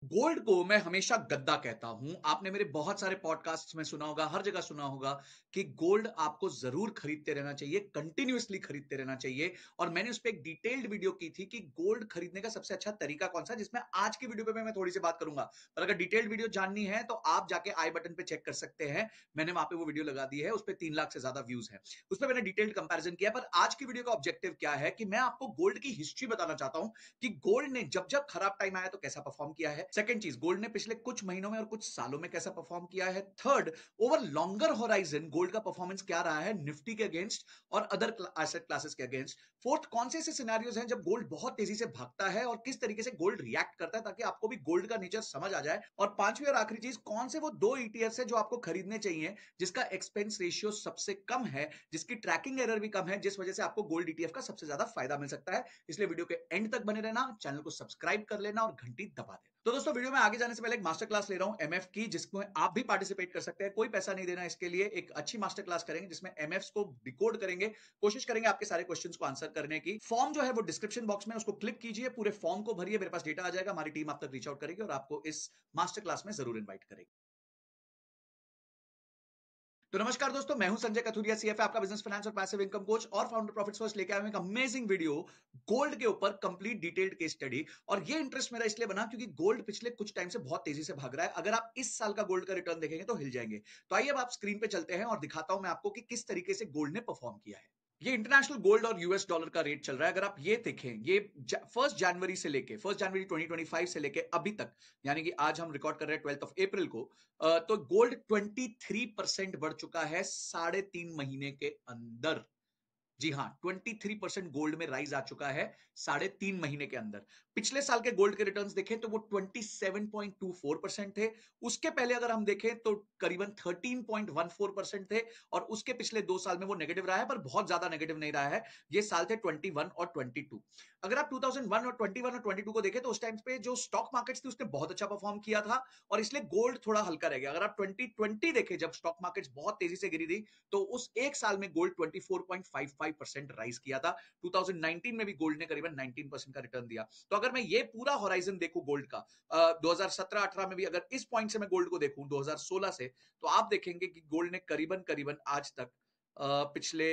Gold को मैं हमेशा गद्दा कहता हूं। आपने मेरे बहुत सारे पॉडकास्ट्स में सुना होगा, हर जगह सुना होगा कि गोल्ड आपको जरूर खरीदते रहना चाहिए, कंटिन्यूअसली खरीदते रहना चाहिए। और मैंने उस पर एक डिटेल्ड वीडियो की थी कि गोल्ड खरीदने का सबसे अच्छा तरीका कौन सा, जिसमें आज की वीडियो पे मैं थोड़ी सी बात करूंगा। पर अगर डिटेल्ड वीडियो जाननी है तो आप जाके आई बटन पे चेक कर सकते हैं। मैंने वहां पे वो वीडियो लगा दी है, उस पर 3 लाख से ज्यादा व्यूज है। उस पर मैंने डिटेल्ड कंपेरिजन किया। पर आज की वीडियो का ऑब्जेक्टिव क्या है कि मैं आपको गोल्ड की हिस्ट्री बताना चाहता हूं कि गोल्ड ने जब जब खराब टाइम आया तो कैसा परफॉर्म किया है। सेकंड चीज, गोल्ड ने पिछले कुछ महीनों में और कुछ सालों में कैसा परफॉर्म किया है। Third, over longer horizon gold का परफॉर्मेंस क्या रहा है निफ्टी के अगेंस्ट और अदर एसेट क्लासेस के अगेंस्ट। फोर्थ, कौन से ऐसे सिनेरियोज हैं जब गोल्ड बहुत तेजी से भागता है और किस तरीके से गोल्ड रिएक्ट करता है, ताकि आपको भी गोल्ड का नेचर समझ आ जाए। और पांचवी और आखिरी चीज, कौन से वो दो ईटीएफ है जो आपको खरीदने चाहिए जिसका एक्सपेंस रेशियो सबसे कम है, जिसकी ट्रैकिंग एरर भी कम है, जिस वजह से आपको गोल्ड ईटीएफ का सबसे ज्यादा फायदा मिल सकता है। इसलिए वीडियो के एंड तक बने रहना, चैनल को सब्सक्राइब कर लेना और घंटी दबा देना। तो दोस्तों, वीडियो में आगे जाने से पहले एक मास्टर क्लास ले रहा हूं एमएफ की, जिसमें आप भी पार्टिसिपेट कर सकते हैं। कोई पैसा नहीं देना इसके लिए। एक अच्छी मास्टर क्लास करेंगे जिसमें एमएफ को डिकोड करेंगे, कोशिश करेंगे आपके सारे क्वेश्चंस को आंसर करने की। फॉर्म जो है वो डिस्क्रिप्शन बॉक्स में, उसको क्लिक कीजिए, पूरे फॉर्म को भरिए, मेरे पास डेटा आ जाएगा, हमारी टीम आप तक रीच आउट करेगी और आपको इस मास्टर क्लास में जरूर इन्वाइट करेगी। तो नमस्कार दोस्तों, मैं हूं संजय कथुरिया, सीएफए, आपका बिजनेस फाइनेंस और पैसिव इनकम कोच और फाउंडर प्रॉफिट्स फर्स्ट, लेके आया हूं एक अमेजिंग वीडियो गोल्ड के ऊपर, कंप्लीट डिटेल्ड केस स्टडी। और ये इंटरेस्ट मेरा इसलिए बना क्योंकि गोल्ड पिछले कुछ टाइम से बहुत तेजी से भाग रहा है। अगर आप इस साल का गोल्ड का रिटर्न देखेंगे तो हिल जाएंगे। तो आइए अब आप स्क्रीन पे चलते हैं और दिखाता हूं मैं आपको कि किस तरीके से गोल्ड ने परफॉर्म किया है। ये इंटरनेशनल गोल्ड और यूएस डॉलर का रेट चल रहा है। अगर आप ये देखें, ये 1 जनवरी 2025 से लेके अभी तक, यानी कि आज हम रिकॉर्ड कर रहे हैं 12 अप्रैल को, तो गोल्ड 23% बढ़ चुका है 3.5 महीने के अंदर। जी हाँ, 23% गोल्ड में राइज आ चुका है 3.5 महीने के अंदर। पिछले साल के गोल्ड के रिटर्न्स देखें तो वो 27.24% थे। उसके पहले अगर हम देखें तो करीबन 13.14% थे। और उसके पिछले 2 साल में वो नेगेटिव रहा है, पर बहुत ज्यादा नेगेटिव नहीं रहा है। ये साल थे 21 और 22। अगर आप 2001 और 21 और 22 को देखें तो उस टाइम पे जो स्टॉक मार्केट्स थी उसने बहुत अच्छा परफॉर्म किया था, और इसलिए गोल्ड थोड़ा हल्का रह गया। अगर आप 2020 देखें, जब स्टॉक मार्केट्स बहुत तेजी से गिरी थी, तो उस एक साल में गोल्ड 24.55% राइज किया था। 2019 में भी गोल्ड ने करीबन 19% का रिटर्न दिया। तो अगर मैं ये पूरा होराइजन देखूं गोल्ड का, 2017-18 में भी अगर इस पॉइंट से मैं गोल्ड को देखूं 2016 से, तो आप देखेंगे कि गोल्ड ने करीबन करीबन आज तक पिछले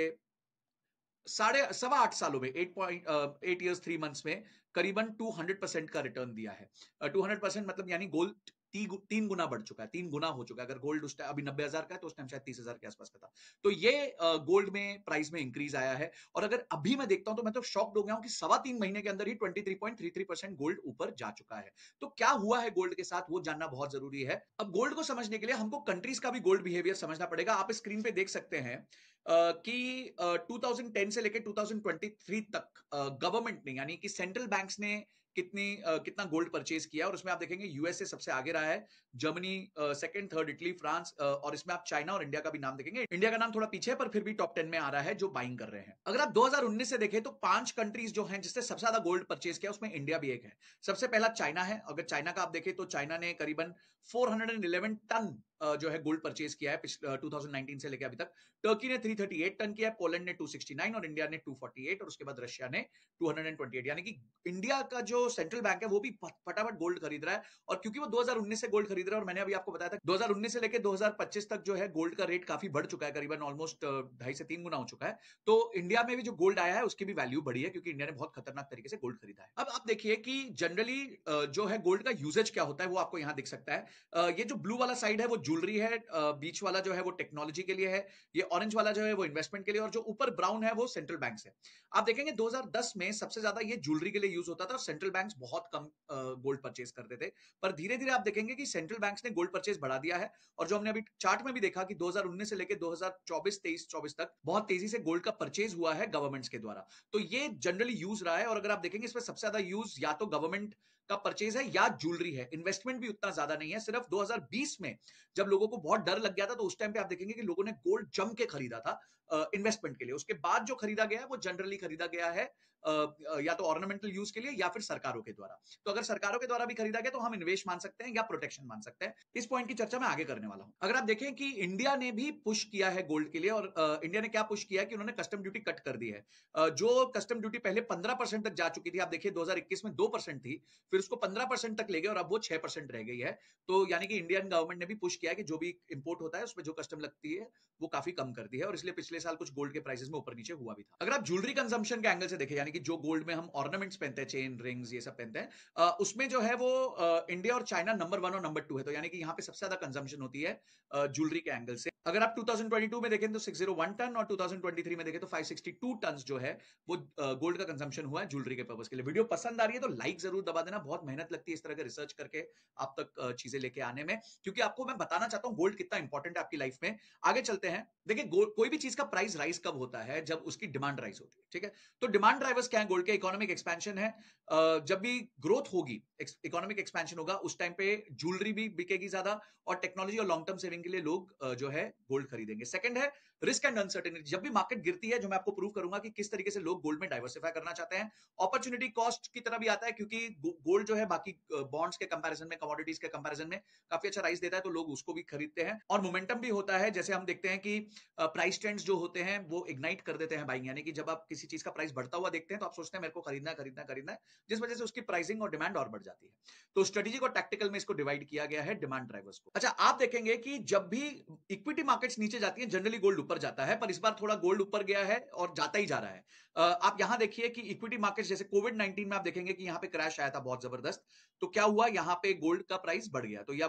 साढ़े सवा 8 सालों में 8 ईयर्स 3 मंथ्स में करीबन 200% का रिटर्न दिया है। 200% मतलब यानी गोल्ड तीन गुना बढ़ चुका है, 3 गुना हो चुका है। अगर गोल्ड उस टाइम अभी 90,000 का है तो उस टाइम शायद 30,000 के आसपास का था। तो ये गोल्ड में प्राइस में इंक्रीज आया है। और अगर अभी मैं देखता हूं तो मैं तो शॉक्ड हो गया हूं कि 3.25 महीने के अंदर ही 23.33% गोल्ड ऊपर जा चुका है। तो क्या हुआ है गोल्ड के साथ, वो जानना बहुत जरूरी है। अब गोल्ड को समझने के लिए हमको कंट्रीज का भी गोल्ड बिहेवियर समझना पड़ेगा। आप स्क्रीन पे देख सकते हैं कि 2010 से लेकर 2023 तक गवर्नमेंट ने, यानी कि सेंट्रल बैंक्स ने कितना गोल्ड परचेज किया। और उसमें आप देखेंगे यूएसए सबसे आगे रहा है, Germany second, third Italy, France, और इसमें आप चाइना और इंडिया का भी नाम देखेंगे। इंडिया का नाम थोड़ा पीछे है, पर फिर भी टॉप 10 में आ रहा है जो बाइंग कर रहे हैं। अगर आप 2019 से देखें तो 5 कंट्रीज जो हैं जिससे सबसे ज्यादा गोल्ड परचेज किया, उसमें इंडिया भी एक है। सबसे पहला चाइना है। अगर चाइना का आप देखें तो चाइना ने करीबन 411 टन जो है गोल्ड परचेज किया है 2019 से लेकर अभी तक। टर्की ने 338 टन किया है, पोलैंड ने 269 और इंडिया ने 248, और उसके बाद रशिया ने 228। यानी कि इंडिया का जो सेंट्रल बैंक है वो भी फटाफट गोल्ड खरीद रहा है। और क्योंकि वो 2019 से गोल्ड खरीद रहा है, और मैंने अभी आपको बताया था 2019 से लेकर 2025 तक जो है गोल्ड का रेट काफी बढ़ चुका है, करीबन ऑलमोस्ट 2.5 से 3 गुना हो चुका है। तो इंडिया में भी जो गोल्ड आया है उसकी भी वैल्यू बढ़ी है, क्योंकि इंडिया ने बहुत खतरनाक तरीके से गोल्ड खरीदा है। अब आप देखिए कि जनरली जो है गोल्ड का यूजेज क्या होता है वो आपको यहां दिख सकता है। ये जो ब्लू वाला साइड है वो ज्वेलरी है, बीच वाला जो है वो टेक्नोलॉजी के लिए है, ये ऑरेंज वाला जो है वो इन्वेस्टमेंट के लिए, और जो ऊपर ब्राउन है वो सेंट्रल बैंक है। आप देखेंगे 2010 में सबसे ज्यादा ये ज्वेलरी के लिए यूज होता था और सेंट्रल बैंक्स बहुत कम गोल्ड परचेज करते थे। पर धीरे धीरे आप देखेंगे कि सेंट्रल बैंक्स ने गोल्ड परचेज बढ़ा दिया है। और जो हमने अभी चार्ट में भी देखा कि 2019 से लेकर 2024 तक बहुत तेजी से गोल्ड का परचेज हुआ है गवर्नमेंट्स के द्वारा। तो ये जनरली यूज रहा है। और अगर आप देखेंगे इसमें सबसे ज्यादा यूज या तो गवर्नमेंट का परचेज है या ज्वेलरी है। इन्वेस्टमेंट भी उतना ज्यादा नहीं है। सिर्फ 2020 में जब लोगों को बहुत डर लग गया था, तो उस टाइम पे आप देखेंगे कि लोगों ने गोल्ड जम के खरीदा था इन्वेस्टमेंट के लिए। उसके बाद जो खरीदा गया है वो जनरली खरीदा गया है या तो ऑर्नामेंटल यूज के लिए या फिर सरकारों के द्वारा। तो अगर सरकारों के द्वारा भी खरीदा गया तो हम इन्वेस्ट मान सकते हैं या प्रोटेक्शन मान सकते हैं। इस पॉइंट की चर्चा मैं आगे करने वाला हूं। अगर आप देखें कि इंडिया ने भी पुश किया है गोल्ड के लिए, और इंडिया ने क्या पुश किया है कि उन्होंने कस्टम ड्यूटी कट कर दी है। जो कस्टम ड्यूटी पहले 15% तक जा चुकी थी, आप देखिए 2021 में 2% थी, फिर उसको 15% तक ले गए और अब वो 6% रह गई है। तो यानी कि इंडियन गवर्नमेंट ने भी पुश किया है कि जो भी इंपोर्ट होता है उसमें जो कस्टम लगती है वो काफी कम कर दी है, और इसलिए पिछले साल कुछ गोल्ड के प्राइसेस में ऊपर नीचे हुआ भी था। अगर आप ज्वेलरी कंजम्पशन के एंगल से देखें, यानी कि जो गोल्ड में हम ऑर्नामेंट्स पहनते हैं, चेन, रिंग्स, ये सब पहनते हैं, उसमें जो है वो इंडिया और चाइना नंबर 1 और नंबर 2 है। तो यानी कि यहाँ पे सबसे ज्यादा कंजम्पशन होती है ज्वेलरी के एंगल से। अगर आप 2022 में देखें तो 601 टन, और 2023 में देखें तो 562 टन जो है वो गोल्ड का कंजम्पशन हुआ है ज्वेलरी के पर्पस के लिए। वीडियो पसंद आ रही है तो लाइक जरूर दबा देना। बहुत मेहनत लगती है इस तरह के रिसर्च करके आप तक चीजें लेके आने में, क्योंकि आपको मैं बताना चाहता हूं गोल्ड कितना इंपॉर्टेंट है आपकी लाइफ में। आगे चलते हैं। देखिए, कोई भी चीज का प्राइस राइज कब होता है? जब उसकी डिमांड राइज होती है। ठीक है, तो डिमांड ड्राइवर्स क्या है गोल्ड के? इकोनॉमिक एक्सपेंशन है। जब भी ग्रोथ होगी, इकोनॉमिक एक्सपेंशन होगा, उस टाइम पे ज्वेलरी भी बिकेगी ज्यादा, और टेक्नोलॉजी और लॉन्ग टर्म सेविंग के लिए लोग जो है गोल्ड खरीदेंगे। सेकंड है रिस्क एंड अनसर्टेनिटी। जब भी मार्केट गिरती है, जो मैं आपको प्रूव करूंगा कि किस तरीके से लोग गोल्ड में डाइवर्सिफाई करना चाहते हैं। अपॉर्चुनिटी कॉस्ट की तरह भी आता है, क्योंकि गोल्ड जो है बाकी बॉन्ड्स के कंपैरिजन में, कमोडिटीज के कंपैरिजन में काफी अच्छा राइज देता है, तो लोग उसको भी खरीदते हैं। और मोमेंटम भी होता है, जैसे हम देखते हैं कि प्राइस ट्रेंड्स जो होते हैं वो इग्नाइट कर देते हैं बाइंग। यानी कि जब आप किसी चीज का प्राइस बढ़ता हुआ देखते हैं तो आप सोचते हैं मेरे को खरीदना है, खरीदना है, खरीदना है, जिस वजह से उसकी प्राइसिंग और डिमांड और बढ़ जाती है। तो स्ट्रेटेजिक और टैक्टिकल में इसको डिवाइड किया गया है डिमांड ड्राइवर्स को। अच्छा, आप देखेंगे कि जब भी इक्विटी मार्केट्स नीचे जाती है, जनरली गोल्ड ऊपर जाता है, पर इस बार थोड़ा गोल्ड ऊपर गया है और जाता ही जा रहा है। आप यहां देखिए कि इक्विटी मार्केट्स, जैसे कोविड-19 में आप देखेंगे कि यहां पे क्रैश आया था बहुत जबरदस्त, तो क्या हुआ, यहां पे गोल्ड का प्राइस बढ़ गया। तो या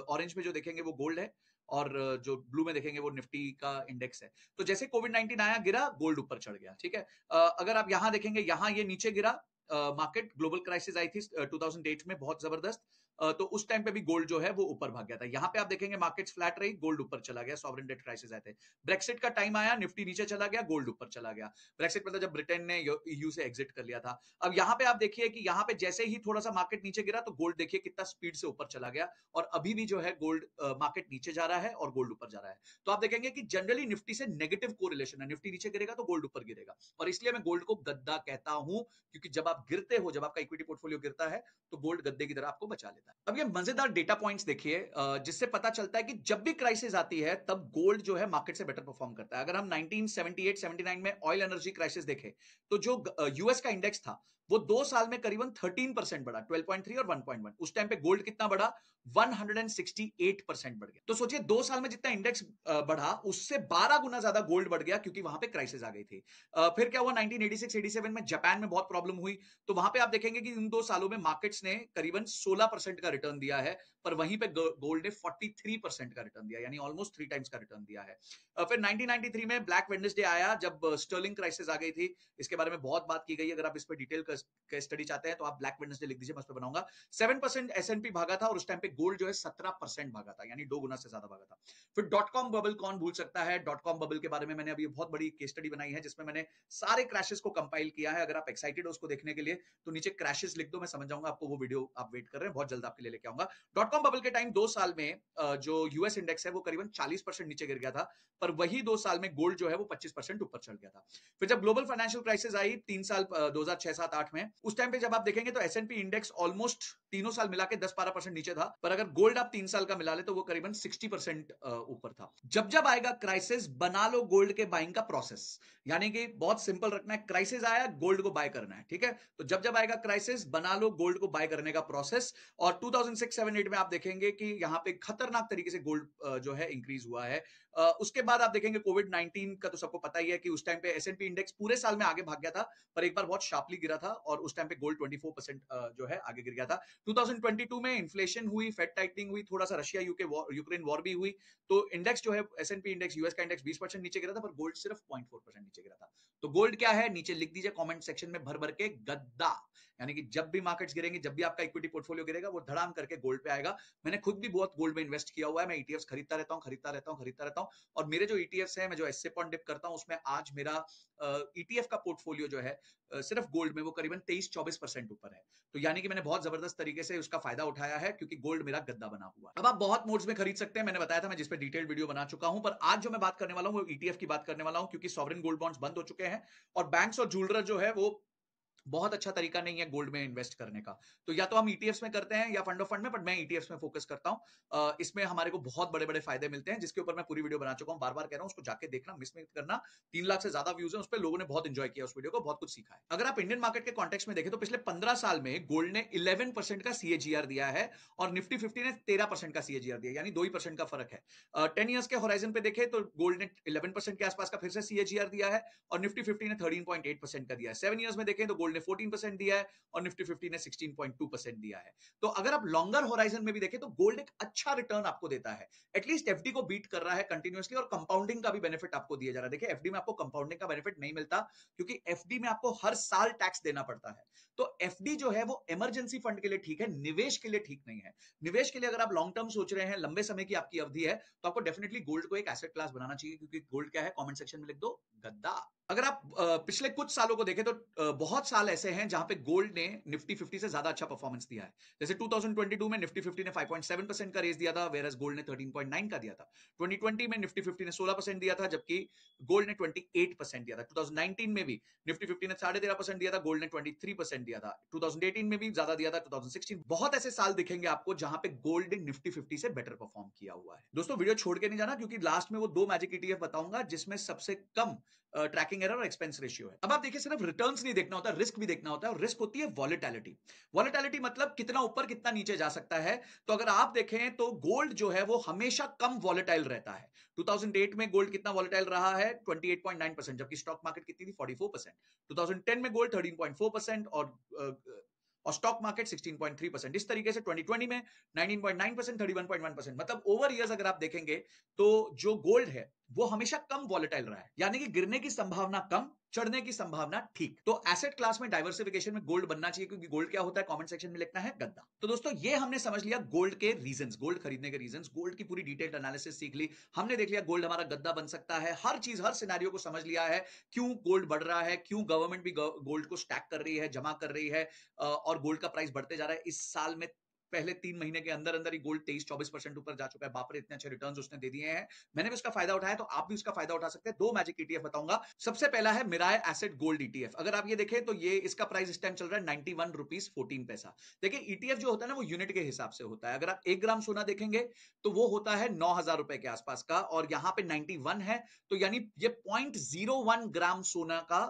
ऑरेंज में जो देखेंगे वो गोल्ड है, और जो ब्लू में देखेंगे वो निफ्टी का इंडेक्स है। तो जैसे कोविड-19 आया, गिरा, गोल्ड ऊपर चढ़ गया। ठीक है, अगर आप यहां देखेंगे, यहां ये नीचे गिरा, मार्केट, ग्लोबल क्राइसिस आई थी 2008 में बहुत जबरदस्त, तो उस टाइम पे भी गोल्ड जो है वो ऊपर भाग गया था। यहां पे आप देखेंगे मार्केट्स फ्लैट रही, गोल्ड ऊपर चला गया, सॉवरेन डेट क्राइसिस आए थे। ब्रेक्सिट का टाइम आया, निफ्टी नीचे चला गया, गोल्ड ऊपर चला गया। ब्रेक्सिट मतलब जब ब्रिटेन ने ईयू से एग्जिट कर लिया था। अब यहां पे आप देखिए कि यहां पे जैसे ही थोड़ा सा मार्केट नीचे गिरा, तो गोल्ड देखिए कितना स्पीड से ऊपर चला गया, और अभी भी जो है गोल्ड मार्केट नीचे जा रहा है और गोल्ड ऊपर जा रहा है। तो आप देखेंगे कि जनरली निफ्टी से नेगेटिव कोरिलेशन है, निफ्टी नीचे गिरेगा तो गोल्ड ऊपर गिरेगा, और इसलिए मैं गोल्ड को गद्दा कहता हूं, क्योंकि जब आप गिरते हो, जब आपका इक्विटी पोर्टफोलियो गिरता है, तो गोल्ड गद्दे की तरह आपको बचा लेता है। अब ये मजेदार डेटा पॉइंट्स देखिए, जिससे पता चलता है कि जब भी क्राइसिस आती है तब गोल्ड जो है मार्केट से बेटर परफॉर्म करता है। अगर हम 1978-79 में ऑयल एनर्जी क्राइसिस देखें, तो जो यूएस का इंडेक्स था वो 2 साल में करीबन 13% बढ़ा, 12.3 और 1.1। उस टाइम पे गोल्ड कितना बढ़ा? 168% बढ़ गया। तो सोचिए 2 साल में जितना इंडेक्स बढ़ा, उससे 12 गुना ज्यादा गोल्ड बढ़ गया, क्योंकि वहां पे क्राइसिस आ गई थी। फिर क्या हुआ, 1986-87 में जापान में बहुत प्रॉब्लम हुई, तो वहां पे आप देखेंगे कि इन 2 सालों में मार्केट्स ने करीबन 16% का रिटर्न दिया है, पर वहीं पे गोल्ड ने 43% का रिटर्न दिया, यानी ऑलमोस्ट 3 टाइम्स का रिटर्न दिया है। फिर 1993 में ब्लैक वेडनेसडे आया, जब स्टर्लिंग क्राइसिस आ गई थी। इसके बारे में बहुत बात की गई है। अगर आप इस पर डिटेल का स्टडी चाहते हैं तो आप ब्लैक वेडनेसडे लिख दीजिए, मैं उस पर बनाऊंगा। 7% एसएनपी भागा था, और उस टाइम पे गोल्ड जो है 17% भागा था, यानी 2 गुना से ज्यादा भागा था। फिर डॉट कॉम बबल, कौन भूल सकता है? डॉट कॉम बबल के बारे में मैंने अभी बहुत बड़ी केस स्टडी बनाई है, जिसमें मैंने सारे क्रैशेस को कंपाइल किया है। अगर आप एक्साइटेड हो उसको देखने के लिए तो नीचे क्रैशेस लिख दो, मैं समझ जाऊंगा आपको वो वीडियो आप वेट कर रहे हैं, बहुत जल्द आपके लिए लेके आऊंगा। डॉट कॉम बबल के टाइम 2 साल में जो यूएस इंडेक्स है वो करीबन 40% नीचे गिर गया था, पर वही 2 साल में गोल्ड जो है वो 25% ऊपर चढ़ गया था। फिर जब ग्लोबल फाइनेंशियल क्राइसिस आई 3 साल 2006, 7, 8 में, उस टाइम पे जब आप देखेंगे तो एसएनपी इंडेक्स ऑलमोस्ट तीनों साल मिला के 10-12% नीचे था, पर अगर गोल्ड आप 3 साल का मिला ले तो वो करीबन 60% ऊपर था। जब जब आएगा क्राइसिस, बना लो गोल्ड के बाइंग का प्रोसेस, यानी कि बहुत सिंपल रखना है, क्राइसिस आया गोल्ड को बाय करना है। ठीक है, तो जब जब आएगा क्राइसिस, बना लो गोल्ड को बाय करने का प्रोसेस। और 2006, 7, 8 में आप देखेंगे कि यहां पे खतरनाक तरीके से गोल्ड जो है इंक्रीज हुआ है। उसके बाद आप देखेंगे कोविड-19 का तो सबको पता ही है कि उस टाइम पे एसएनपी इंडेक्स पूरे साल में आगे भाग गया था, पर एक बार बहुत शार्पली गिरा था, और उस टाइम पे गोल्ड 24% जो है आगे गिर गया था। 2022 में इन्फ्लेशन हुई, फेड टाइटनिंग हुई, थोड़ा सा रशिया यूक्रेन वॉर भी हुई, तो इंडेक्स जो है एसएनपी इंडेक्स, यूएस का इंडेक्स 20% नीचे गिरा था, पर गोल्ड सिर्फ 0.4% नीचे गिरा था। तो गोल्ड क्या है, नीचे लिख दीजिए कमेंट सेक्शन में भर भर के, गद्दा। यानी कि जब भी मार्केट्स गिरेंगे, जब भी आपका इक्विटी पोर्टफोलियो गिरेगा, वो धड़ाम करके गोल्ड पे आएगा। मैंने खुद भी बहुत गोल्ड में इन्वेस्ट किया हुआ है, मैं ईटीएफ्स खरीदता रहता हूं, खरीदता रहता हूं, खरीदता रहता हूं, और मेरे जो ईटीएफ्स हैं, मैं जो एसएप ऑन डिप करता हूं, उसमें आज मेरा ईटीएफ का पोर्टफोलियो जो है सिर्फ गोल्ड में वो करीबन 23-24% ऊपर है। तो यानी कि मैंने बहुत जबरदस्त तरीके से उसका फायदा उठाया है, क्योंकि गोल्ड मेरा गद्दा बना हुआ है। अब आप बहुत मोड्स में खरीद सकते हैं, मैंने बताया था, मैं जिस पे डिटेल्ड वीडियो बना चुका हूं, पर आज जो मैं बात करने वाला हूं वो ईटीएफ की बात करने वाला हूं, क्योंकि सॉवरेन गोल्ड बॉन्ड्स बंद हो चुके हैं, और बैंक्स और ज्वेलर जो है वो बहुत अच्छा तरीका नहीं है गोल्ड में इन्वेस्ट करने का। तो या तो हम ईटीएफ्स में करते हैं या फंड ऑफ फंड में, बट मैं ईटीएफ्स में फोकस करता हूं। इसमें हमारे को बहुत बड़े बड़े फायदे मिलते हैं, जिसके ऊपर मैं पूरी वीडियो बना चुका हूं। बार बार कह रहा हूं, उसको जाके देखना, मिस मत करना। 3 लाख से ज्यादा व्यूज है उस पर, लोगों ने बहुत इंजॉय किया उस वीडियो को, बहुत कुछ सीखा है। अगर आप इंडियन मार्केट के कॉन्टेक्स्ट में देखें तो पिछले 15 साल में गोल्ड ने 11% का सीएजीआर दिया है और निफ्टी 50 ने 13% का सीएजीआर दिया, यानी 2% का फर्क है। 10 ईयर्स के होराइजन पे देखें तो गोल्ड ने 11% के आसपास का फिर से सीएजीआर दिया है और निफ्टी 50 ने 13.8% का दिया है। 7 ईयर्स में देखें तो गोल्ड ने 14% दिया है और निफ्टी 50 ने 16.2% दिया है। तो अगर आप लॉन्गर होराइजन में भी देखें तो गोल्ड एक अच्छा रिटर्न आपको देता है। एटलीस्ट एफडी को बीट कर रहा है कंटिन्यूअसली और कंपाउंडिंग का भी बेनिफिट आपको दिया जा रहा है। देखिए एफडी में आपको कंपाउंडिंग का बेनिफिट नहीं मिलता, क्योंकि एफडी में आपको हर साल टैक्स देना पड़ता है। तो एफडी जो है वो इमरजेंसी फंड के लिए ठीक है, निवेश के लिए ठीक नहीं है। निवेश के लिए अगर आप लॉन्ग टर्म सोच रहे हैं, लंबे समय की आपकी अवधि है, तो आपको डेफिनेटली गोल्ड को एक एसेट क्लास बनाना चाहिए, क्योंकि गोल्ड क्या है, कमेंट सेक्शन में लिख दो, गद्दा। अगर आप पिछले कुछ सालों को देखें तो बहुत साल ऐसे हैं जहां पे गोल्ड ने निफ्टी 50 से ज्यादा अच्छा परफॉर्मेंस दिया है। जैसे 2022 में निफ्टी 50 ने 5.7% का रेस दिया था, वेरस गोल्ड ने 13.9 का दिया था। 2020 में निफ्टी 50 ने 16% दिया था, जबकि गोल्ड ने 28% दिया था। 2019 में भी निफ्टी 50 ने 13.5% दिया था, गोल्ड ने 23% दिया था। 2018 में भी ज्यादा दिया था, 2016। बहुत ऐसे साल दिखेंगे आपको जहां पे गोल्ड ने निफ्टी 50 से बेटर परफॉर्म किया हुआ है। दोस्तों वीडियो छोड़ के नहीं जाना, क्योंकि लास्ट में वो 2 मैजिक ईटीएफ बताऊंगा जिसमें सबसे कम ट्रैकिंग एरर और एक्सपेंस रेशियो है। अब आप देखिए, सिर्फ रिटर्न्स नहीं देखना होता, रिस्क भी देखना होता है, और रिस्क होती है वॉलेटिलिटी। वॉलेटिलिटी मतलब कितना ऊपर कितना नीचे जा सकता है। तो अगर आप देखें तो गोल्ड जो है वो हमेशा कम वॉलेटाइल रहता है। 2008 में गोल्ड कितना वॉलेटाइल रहा है, 28.9%, जबकि स्टॉक मार्केट कितनी थी, 44%। 2010 में गोल्ड 13.4% और स्टॉक मार्केट 16.3%। इस तरीके से 2020 में 19.9%, 31.1%। मतलब ओवर ईयर्स अगर आप देखेंगे तो जो गोल्ड है वो हमेशा कम वॉलेटाइल रहा है, यानी कि गिरने की संभावना कम, चढ़ने की संभावना ठीक। तो एसेट क्लास में डाइवर्सिफिकेशन में गोल्ड बनना चाहिए, क्योंकि गोल्ड क्या होता है, कमेंट सेक्शन में लिखना है गद्दा। तो दोस्तों ये हमने समझ लिया गोल्ड के रीजंस, गोल्ड खरीदने के रीजंस, गोल्ड की पूरी डिटेल्ड एनालिसिस सीख ली हमने। देख लिया गोल्ड हमारा गद्दा बन सकता है, हर चीज हर सिनेरियो को समझ लिया है, क्यों गोल्ड बढ़ रहा है, क्यों गवर्नमेंट भी गोल्ड को स्टैक कर रही है, जमा कर रही है, और गोल्ड का प्राइस बढ़ते जा रहा है। इस साल में पहले 3 महीने के अंदर अंदर ही गोल्ड 23-24% ऊपर जा चुका है। बाप रे, इतने अच्छे रिटर्न्स उसने दे दिए हैं। मैंने भी उसका फायदा उठाया, तो आप भी उसका फायदा उठा सकते हैं। 2 मैजिक ईटीएफ बताऊंगा। सबसे पहला है मिराय एसेट गोल्ड ईटीएफ। अगर आप ये देखें तो ये इसका प्राइस इस टाइम चल रहा है 91 रुपीज 14 पैसा। देखिए ईटीएफ जो होता है ना, वो यूनिट के हिसाब से होता है। अगर आप 1 ग्राम सोना देखेंगे तो वो होता है 9,000 रुपए के आसपास का, और यहां पे 91 है, तो यानी ये 0.01 ग्राम सोना का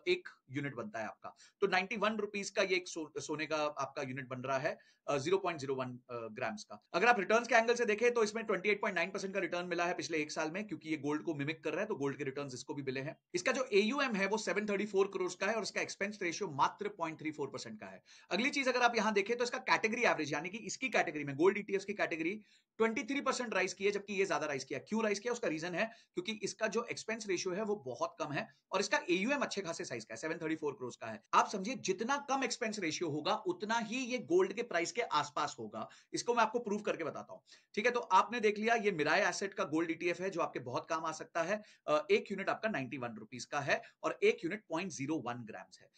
एक यूनिट बनता है आपका। तो 91 रुपीज का ये एक सोने का आपका यूनिट बन रहा है 0.01 ग्राम्स का। अगर आप रिटर्न्स के एंगल से देखें तो इसमें 28.9% का रिटर्न मिला है पिछले 1 साल में, क्योंकि ये गोल्ड को मिमिक कर रहा है, तो गोल्ड के रिटर्न्स इसको भी मिले हैं। इसका जो एयूएम है वो 734 करोड़ का है और इसका एक्सपेंस रेशियो मात्र 0.34% का है। अगली चीज अगर आप यहां देखें तो इसका कैटेगरी एवरेज, यानी कि इसकी कैटेगरी में गोल्ड ईटीएफ की कैटेगरी 23% राइज की है, जबकि ये ज्यादा राइज किया। क्यों राइज किया, उसका रीजन है क्योंकि इसका जो एक्सपेंस रेशियो है वो बहुत कम है और इसका एयूएम अच्छे खासे साइज का है, 734 करोड़ का है। आप समझिए जितना कम एक्सपेंस रेशियो होगा उतना ही ये गोल्ड के प्राइस के आसपास होगा। इसको मैं आपको प्रूव करके बताता हूं। ठीक है, तो आपने देख लिया ये मिराय एसेट का गोल्ड ईटीएफ है जो आपके बहुत काम आ सकता है। एक यूनिट आपका 91 रुपीज का है और एक यूनिट 0.01 ग्राम्स है।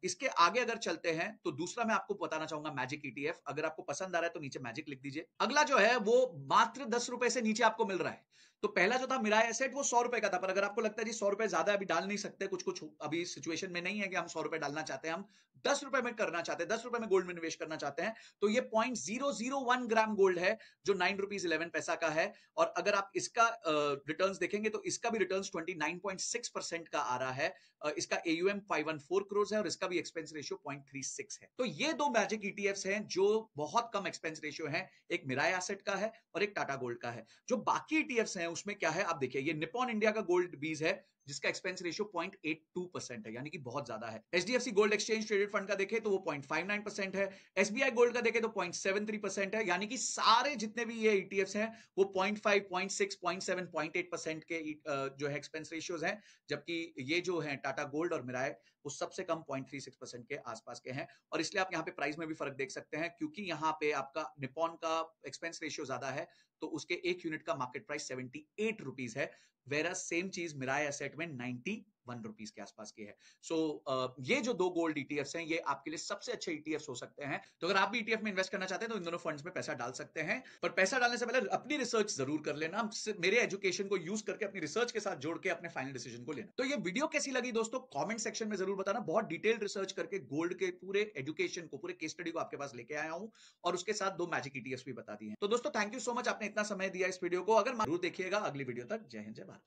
इसके आगे अगर चलते हैं तो दूसरा मैं आपको बताना चाहूंगा मैजिक ईटीएफ। अगर आपको पसंद आ रहा है तो नीचे मैजिक लिख दीजिए। अगला जो है वो मात्र 10 रुपए से नीचे आपको मिल रहा है। तो पहला जो था मिराय एसेट वो 100 रुपए का था, पर अगर आपको लगता है जी 100 रुपए ज्यादा अभी डाल नहीं सकते, कुछ कुछ अभी सिचुएशन में नहीं है कि हम 100 रुपए डालना चाहते हैं, हम 10 रुपए में करना चाहते हैं, 10 रुपए में गोल्ड में निवेश करना चाहते हैं, तो ये 0.001 ग्राम गोल्ड है जो 9 रुपीज 11 पैसा का है। और अगर आप इसका रिटर्न्स देखेंगे तो इसका भी रिटर्न्स 29.6% का आ रहा है। इसका एयूएम 514 करोड़ है और इसका भी एक्सपेंस रेशियो 0.36 है। तो ये दो मैजिक ईटीएफ्स हैं जो बहुत कम एक्सपेंस रेशियो है, एक मिराय एसेट का है और एक टाटा गोल्ड का है। जो बाकी ईटीएफ्स हैं उसमें क्या है, आप देखिए ये निप्पॉन इंडिया का गोल्ड बीज है जिसका एक्सपेंस रेशियो 0.82% है, यानी कि बहुत ज्यादा है। HDFC gold exchange traded fund का देखें तो वो 0.59% है। एसबीआई गोल्ड का देखें तो 0.73% है, यानी कि सारे जितने भी ये ईटीएफ्स हैं वो 0.5, 0.6, 0.7, 0.8% के जो है एक्सपेंस रेशियोज हैं, जबकि ये जो है टाटा गोल्ड और मिराय वो सबसे कम 0.36% के आसपास के हैं। और इसलिए आप यहाँ पे प्राइस में भी फर्क देख सकते हैं, क्योंकि यहाँ पे आपका निप्पॉन का एक्सपेंस रेशियो ज्यादा है तो उसके एक यूनिट का मार्केट प्राइस 78 रुपीज है, वेरा सेम चीज मिराय एसेट में 91 1 रुपीज के आसपास की है। सो ये जो 2 गोल्ड ईटीएफ्स हैं, ये आपके लिए सबसे अच्छे ईटीएफ्स हो सकते हैं। तो अगर आप भी ईटीएफ में इन्वेस्ट करना चाहते हैं तो इन दोनों फंड्स में पैसा डाल सकते हैं, पर पैसा डालने से पहले अपनी रिसर्च जरूर कर लेना। मेरे एजुकेशन को यूज करके अपनी रिसर्च के साथ जोड़ के अपने फाइनल डिसीजन को लेना। तो ये वीडियो कैसी लगी दोस्तों, कमेंट सेक्शन में जरूर बताना। बहुत डिटेल्ड रिसर्च करके गोल्ड के पूरे एजुकेशन को, पूरे केस स्टडी को आपके पास लेके आया हूं, और उसके साथ 2 मैजिक ईटीएफ्स भी बता दिए हैं। तो दोस्तों थैंक यू सो मच, आपने इतना समय दिया इस वीडियो को। अगर जरूर देखिएगा अगली वीडियो तक। जय हिंद, जय भारत।